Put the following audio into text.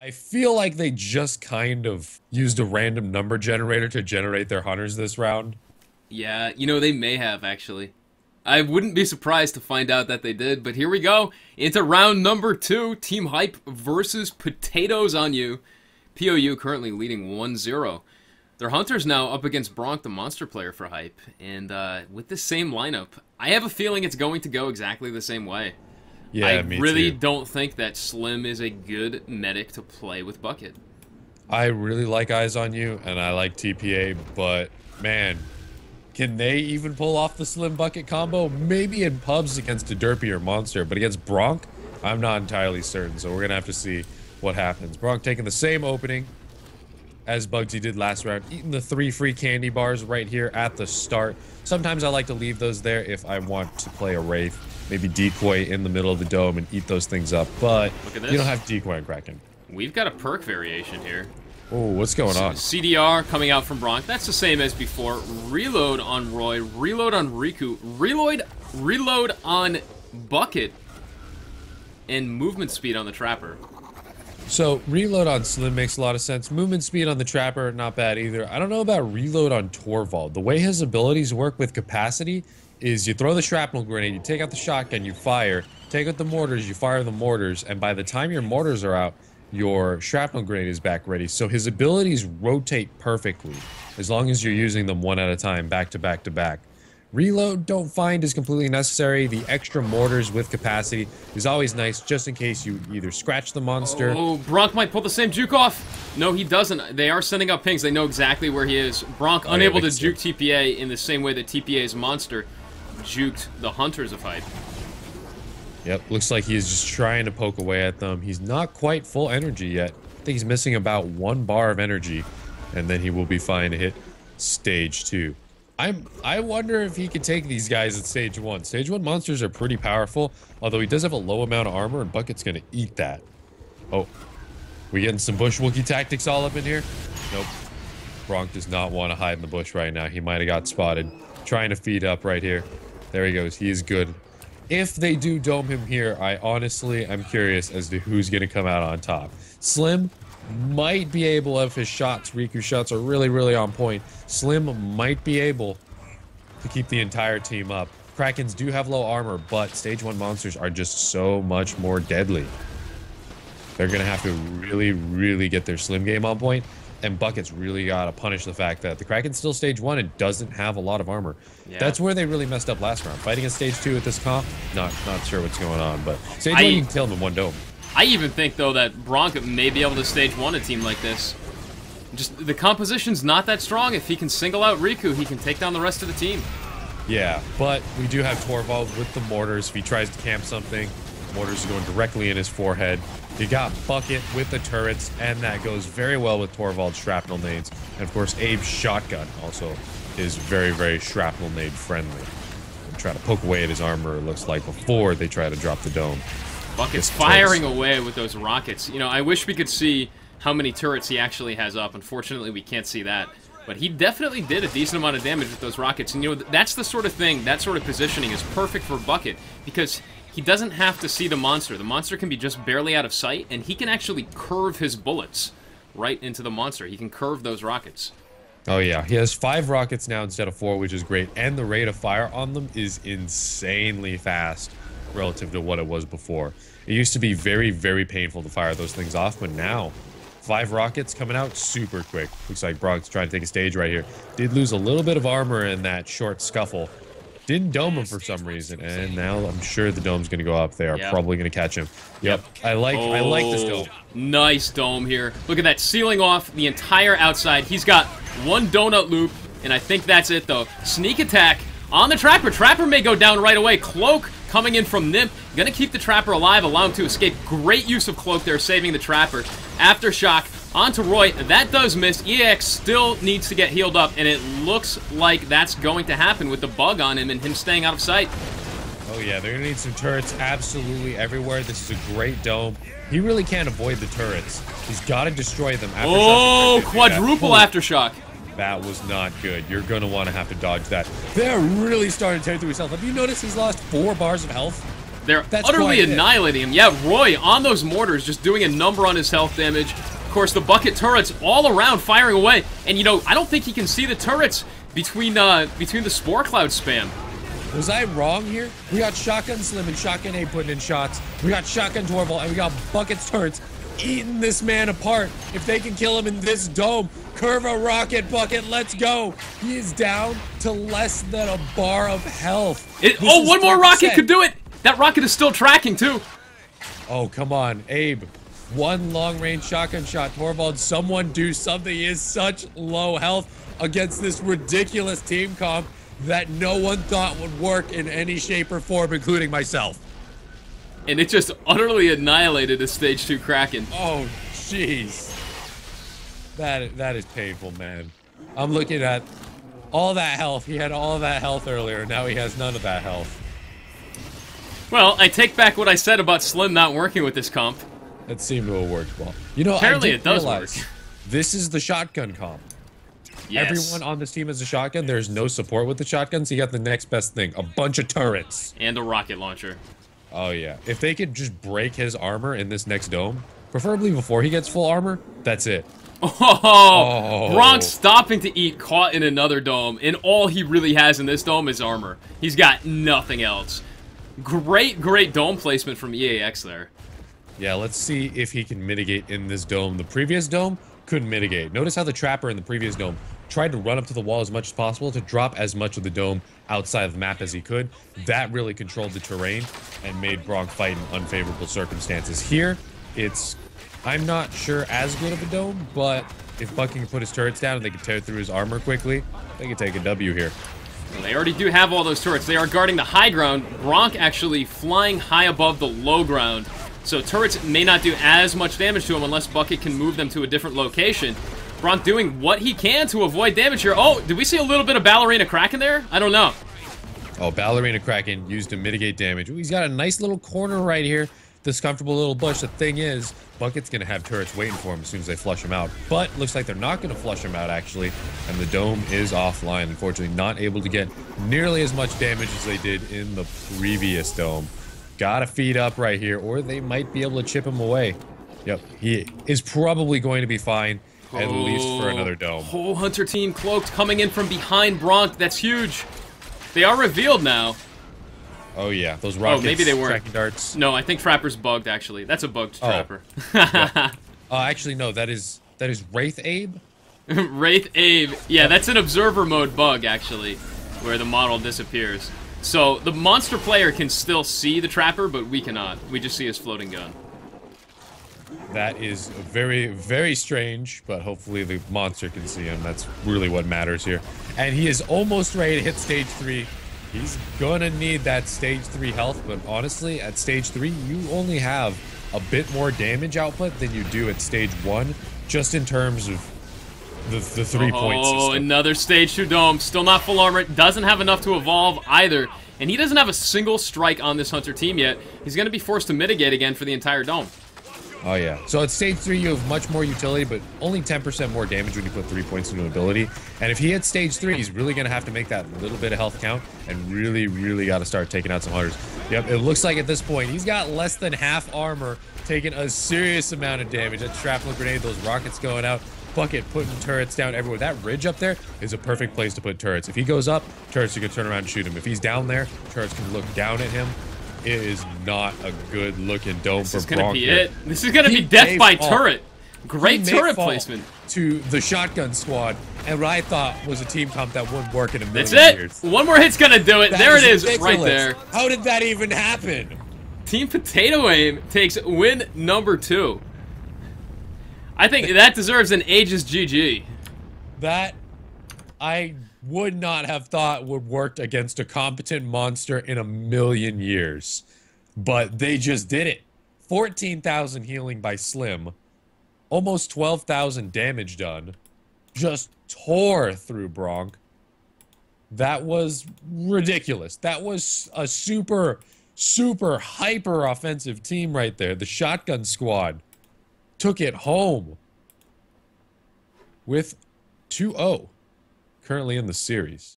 I feel like they just kind of used a random number generator to generate their hunters this round. Yeah, you know, they may have, actually. I wouldn't be surprised to find out that they did, but here we go. Into round number 2. Team Hype versus Potatoes on You. POU currently leading 1-0. Their Hunter's now up against Bronk, the monster player for Hype. And with the same lineup, I have a feeling it's going to go exactly the same way. Yeah, I me really too. don't think that Slim is a good medic to play with Bucket. I really like Eyes on You, and I like TPA, but man, can they even pull off the Slim Bucket combo? Maybe in pubs against a derpier monster, but against Bronk, I'm not entirely certain, so we're gonna have to see what happens. Bronk taking the same opening as Bugsy did last round, eating the 3 free candy bars right here at the start. Sometimes I like to leave those there if I want to play a Wraith, maybe decoy in the middle of the dome and eat those things up, but Look at you this. don't have decoy on Kraken. We've got a perk variation here. Oh, what's going on? CDR coming out from Bronk. That's the same as before. Reload on Roy. Reload on Riku. Reload on Bucket. And movement speed on the Trapper. So, reload on Slim makes a lot of sense. Movement speed on the Trapper, not bad either. I don't know about reload on Torvald. The way his abilities work with capacity is you throw the shrapnel grenade, you take out the shotgun, you fire, take out the mortars, you fire the mortars, and by the time your mortars are out, your shrapnel grenade is back ready. So his abilities rotate perfectly as long as you're using them one at a time, back to back to back. Reload, don't find is completely necessary. The extra mortars with capacity is always nice, just in case you either scratch the monster. Oh, Bronk might pull the same juke off. No, he doesn't. They are sending up pings. They know exactly where he is. Bronk unable to juke TPA in the same way that TPA's monster juked the Hunters of Hype. Yep, looks like he's just trying to poke away at them. He's not quite full energy yet. I think he's missing about 1 bar of energy, and then he will be fine to hit stage 2. I wonder if he could take these guys at stage 1. Stage 1 monsters are pretty powerful, although he does have a low amount of armor, and Bucket's gonna eat that. Oh, we getting some bush Wookiee tactics all up in here? Nope. Bronk does not want to hide in the bush right now. He might have got spotted. Trying to feed up right here. There he goes. He is good. If they do dome him here, I honestly am curious as to who's going to come out on top. Slim might be able, if his shots, Riku shots, are really, really on point. Slim might be able to keep the entire team up. Krakens do have low armor, but stage 1 monsters are just so much more deadly. They're going to have to really, really get their Slim game on point. And Bucket's really got to punish the fact that the Kraken's still stage 1 and doesn't have a lot of armor. Yeah. That's where they really messed up last round. Fighting at stage 2 at this comp, not sure what's going on, but stage 1 you can kill him in 1 dome. I even think, though, that Bronk may be able to stage 1 a team like this. Just, the composition's not that strong. If he can single out Riku, he can take down the rest of the team. Yeah, but we do have Torvald with the mortars. If he tries to camp something, mortars are going directly in his forehead. You got Bucket with the turrets, and that goes very well with Torvald's shrapnel nades. And of course, Abe's shotgun also is very, very shrapnel nade friendly. They try to poke away at his armor, it looks like, before they try to drop the dome. Bucket's firing away with those rockets. You know, I wish we could see how many turrets he actually has up. Unfortunately, we can't see that. But he definitely did a decent amount of damage with those rockets. And, you know, that's the sort of thing, that sort of positioning is perfect for Bucket, because he doesn't have to see the monster. The monster can be just barely out of sight, and he can actually curve his bullets right into the monster. He can curve those rockets. Oh yeah, he has 5 rockets now instead of 4, which is great, and the rate of fire on them is insanely fast relative to what it was before. It used to be very, very painful to fire those things off, but now 5 rockets coming out super quick. Looks like Brock's trying to take a stage right here. Did lose a little bit of armor in that short scuffle. Didn't dome him for some reason, and now I'm sure the dome's gonna go up. They are probably gonna catch him. Yep, I like this dome. Nice dome here. Look at that, sealing off the entire outside. He's got 1 donut loop, and I think that's it though. Sneak attack on the Trapper. Trapper may go down right away. Cloak coming in from Nymph. Gonna keep the Trapper alive, allow him to escape. Great use of Cloak there, saving the Trapper. Aftershock onto Roy. That does miss. EX still needs to get healed up, and it looks like that's going to happen with the bug on him and him staying out of sight. Oh yeah, they're gonna need some turrets absolutely everywhere. This is a great dome. He really can't avoid the turrets. He's got to destroy them. Oh, quadruple Aftershock. That was not good. You're going to want to have to dodge that. They're really starting to tear through his health. Have you noticed he's lost 4 bars of health? They're That's utterly quite it. annihilating him. Yeah, Roy on those mortars, just doing a number on his health damage. Of course, the bucket turrets all around firing away. And, you know, I don't think he can see the turrets between the Spore Cloud spam. Was I wrong here? We got Shotgun Slim and Shotgun A putting in shots. We got Shotgun Torval, and we got Bucket's turrets eating this man apart. If they can kill him in this dome, curve a rocket, Bucket, let's go. He is down to less than a bar of health. Oh, one more rocket could do it. That rocket is still tracking, too. Oh, come on, Abe. One long-range shotgun shot. Torvald, someone do something. He is such low health against this ridiculous team comp that no one thought would work in any shape or form, including myself. And it just utterly annihilated a Stage 2 Kraken. Oh, jeez. That is painful, man. I'm looking at all that health. He had all of that health earlier. Now he has none of that health. Well, I take back what I said about Slim not working with this comp. That seemed to have worked well. You know, apparently I it does realize work. This is the shotgun comp. Yes. Everyone on this team has a shotgun. There's no support with the shotgun, so you got the next best thing. A bunch of turrets. And a rocket launcher. Oh, yeah. If they could just break his armor in this next dome, preferably before he gets full armor, that's it. Oh, Bronx stopping to eat, caught in another dome, and all he really has in this dome is armor. He's got nothing else. Great, great dome placement from EAX there. Yeah, let's see if he can mitigate in this dome. The previous dome couldn't mitigate. Notice how the Trapper in the previous dome tried to run up to the wall as much as possible to drop as much of the dome outside of the map as he could. That really controlled the terrain and made Bronx fight in unfavorable circumstances. Here, I'm not sure as good of a dome, but if Buck can put his turrets down and they can tear through his armor quickly, they can take a W here. Well, they already do have all those turrets. They are guarding the high ground. Bronx actually flying high above the low ground. So turrets may not do as much damage to him unless Bucket can move them to a different location. Bronx doing what he can to avoid damage here. Oh, did we see a little bit of Ballerina Kraken there? I don't know. Oh, Ballerina Kraken used to mitigate damage. Ooh, he's got a nice little corner right here. This comfortable little bush. The thing is, Bucket's going to have turrets waiting for him as soon as they flush him out. But looks like they're not going to flush him out, actually. And the dome is offline. Unfortunately, not able to get nearly as much damage as they did in the previous dome. Gotta feed up right here, or they might be able to chip him away. Yep, he is probably going to be fine, at least for another dome. Whole Hunter team cloaked coming in from behind Bronx. That's huge. They are revealed now. Oh yeah, those rockets, maybe they weren't. tracking darts. No, I think Trapper's bugged, actually. That's a bugged Trapper. Yeah. Actually, no, that is Wraith Abe? Wraith Abe. Yeah, that's an observer mode bug, actually, where the model disappears. So, the monster player can still see the Trapper, but we cannot. We just see his floating gun. That is very, very strange, but hopefully the monster can see him. That's really what matters here. And he is almost ready to hit stage 3. He's gonna need that stage 3 health, but honestly, at stage 3, you only have a bit more damage output than you do at stage 1, just in terms of the 3-point system. Oh, another stage 2 dome. Still not full armor. Doesn't have enough to evolve either. And he doesn't have a single strike on this Hunter team yet. He's going to be forced to mitigate again for the entire dome. Oh, yeah. So at stage 3, you have much more utility, but only 10% more damage when you put 3 points into an ability. And if he hits stage 3, he's really going to have to make that little bit of health count and really, really got to start taking out some hunters. Yep, it looks like at this point, he's got less than half armor, taking a serious amount of damage. That shrapnel grenade, those rockets going out. Bucket putting turrets down everywhere. That ridge up there is a perfect place to put turrets. If he goes up, turrets are going to turn around and shoot him. If he's down there, turrets can look down at him. It is not a good looking dome for Bronx. This is going to be it. This is going to be death by turret. Great turret placement. To the shotgun squad, and what I thought was a team comp that wouldn't work in a million years. That's it. One more hit's going to do it. There it is, right there. How did that even happen? Team Potato Aim takes win number 2. I think that deserves an Aegis GG. That I would not have thought would work against a competent monster in a million years. But they just did it. 14,000 healing by Slim. Almost 12,000 damage done. Just tore through Bronx. That was ridiculous. That was a super, super hyper offensive team right there. The shotgun squad took it home with 2-0 currently in the series.